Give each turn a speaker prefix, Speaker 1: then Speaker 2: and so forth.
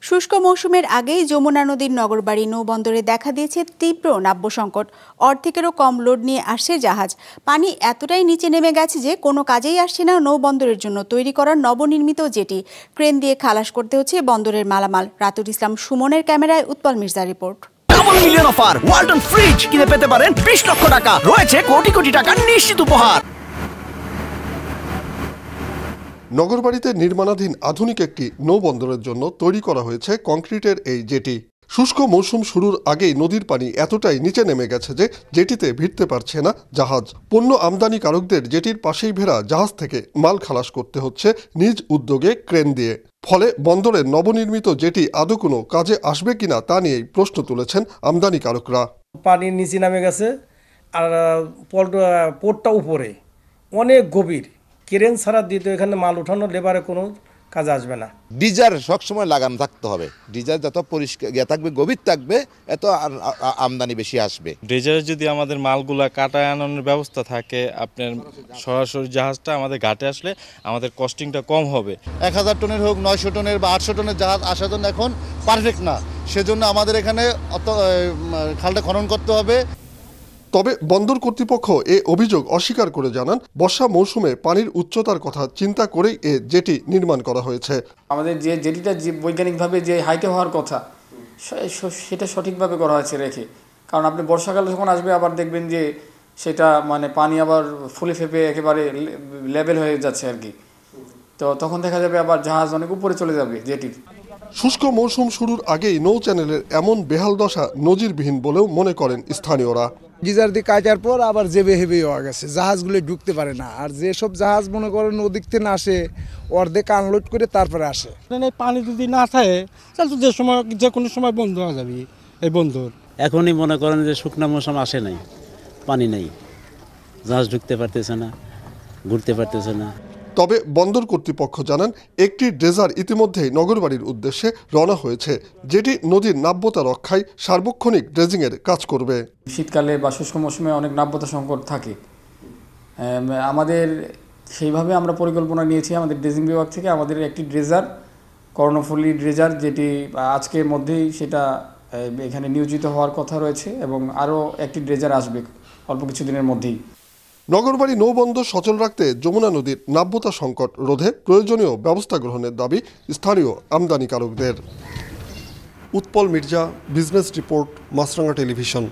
Speaker 1: শুষ্ক মৌসুমের আগেই যমুনা নদীর নগরবাড়ি নৌবন্দরে দেখা দিয়েছে তীব্র নাব্য সংকট। অর্ধেকেরও কম লোড নিয়ে আসছে জাহাজ। পানি এতটাই নিচে নেমে গেছে যে কোনো কাজেই আসছে না নৌবন্দরের জন্য তৈরি করা নবনির্মিত জেটি। ক্রেন দিয়ে খালাস করতে হচ্ছে বন্দরের মালামাল। রাতুল ইসলাম সুমনের ক্যামেরায় Utpal Mirza report.
Speaker 2: Double million offer Walton fridge কিনে পেতে পারেন 20 লক্ষ টাকা। রয়েছে কোটি কোটি টাকার নিশ্চিত উপহার।
Speaker 3: নগরবাড়িতে নির্মাণাধীন আধুনিক একটি নৌবন্দরের জন্য তৈরি করা হয়েছে কংক্রিটের এই জেটি। শুষ্ক মৌসুম শুরুর আগেই নদীর পানি এতটাই নিচে নেমে গেছে যে জেটিতে ভিড়তে পারছে না জাহাজ। পণ্য আমদানিকারকদের জেটির পাশেই ভেড়া জাহাজ থেকে মাল খালাস করতে হচ্ছে নিজ উদ্যোগে ক্রেন দিয়ে। ফলে বন্দরের নবনির্মিত জেটি আদৌ কোনো কাজে আসবে কিনা তা নিয়েই প্রশ্ন তুলেছেন আমদানিকারকরা।
Speaker 4: পানির নিচে নামে গেছে আর পোর্টটা উপরে অনেক গভীর। ক্রেন ছাড়া দিতে এখানে মাল উঠানো লেবারে কোনো কাজ আসবে না।
Speaker 5: ডিজার সবসময় লাগানো থাকতে হবে। ডিজার যত পরিষ্কার থাকবে, গভীর থাকবে, এত আমদানি বেশি আসবে।
Speaker 6: ডিজারে যদি আমাদের মালগুলা কাটায় আনানোর ব্যবস্থা থাকে, আপনার সরাসরি জাহাজটা আমাদের ঘাটে আসলে আমাদের কস্টিংটা কম হবে।
Speaker 7: 1000 টনের হোক 900 টনের বা 800 টনের জাহাজ আসার জন্য এখন পারফেক্ট না। সেজন্য আমাদের এখানে খালটা খনন করতে হবে।
Speaker 3: তবে বন্দর কর্তৃপক্ষ এ অভিযোগ অস্বীকার করে জানান, বর্ষা মৌসুমে পানির উচ্চতার কথা চিন্তা করেই এ জেটি নির্মাণ করা হয়েছে।
Speaker 8: আমাদের যে জেটিটা যে বৈজ্ঞানিকভাবে যে হাইটে হওয়ার কথা সেটা সঠিকভাবে করা হয়েছে রেখে। কারণ আপনি বর্ষাকালে যখন আসবে আবার দেখবেন যে সেটা পানি আবার ফুলে ফেপে একেবারে লেভেল হয়ে যাচ্ছে আর কি। তো তখন দেখা যাবে আবার জাহাজ অনেক উপরে চলে যাবে জেটির।
Speaker 3: শুষ্ক মৌসুম শুরুর আগেই নৌ চ্যানেলের এমন বেহাল দশা নজিরবিহীন বলেও মনে করেন স্থানীয়রা।
Speaker 9: গিজার দিয়ে কাটার পর আবার জেবে হেবে হয়ে গেছে, জাহাজগুলো ঢুকতে পারে না। আর যেসব জাহাজ মনে করেন ওদিক থেকে না আসে, অর্ধেক আনলোড করে তারপরে আসে।
Speaker 10: পানি যদি না থাকে তাহলে তো যে কোনো সময় বন্ধ হয়ে যাবে এই বন্দর।
Speaker 11: এখনই মনে করেন যে শুকনো মৌসুম আসে নাই, পানি নেই, জাহাজ ঢুকতে পারতেছে না, ঘুরতে পারতেছে না।
Speaker 3: তবে বন্দর কর্তৃপক্ষ জানান, একটি ড্রেজার ইতিমধ্যেই নগরবাড়ির উদ্দেশ্যে রওনা হয়েছে, যেটি নদীর নাব্যতা রক্ষায় সার্বক্ষণিক ড্রেজিংয়ের কাজ করবে।
Speaker 8: শীতকালে বা শুষ্ক মৌসুমে অনেক নাব্যতা সংকট থাকে। আমাদের সেইভাবে আমরা পরিকল্পনা নিয়েছি আমাদের ড্রেজিং বিভাগ থেকে। আমাদের একটি ড্রেজার, কর্ণফুলী ড্রেজার, যেটি আজকের মধ্যেই সেটা এখানে নিয়োজিত হওয়ার কথা রয়েছে এবং আরও একটি ড্রেজার আসবে অল্প কিছুদিনের মধ্যেই।
Speaker 3: নগরবাড়ি নৌবন্দর সচল রাখতে যমুনা নদীর নাব্যতা সংকট রোধে প্রয়োজনীয় ব্যবস্থা গ্রহণের দাবি স্থানীয় আমদানিকারকদের। উৎপল মির্জা, বিজনেস রিপোর্ট, মাছরাঙা টেলিভিশন।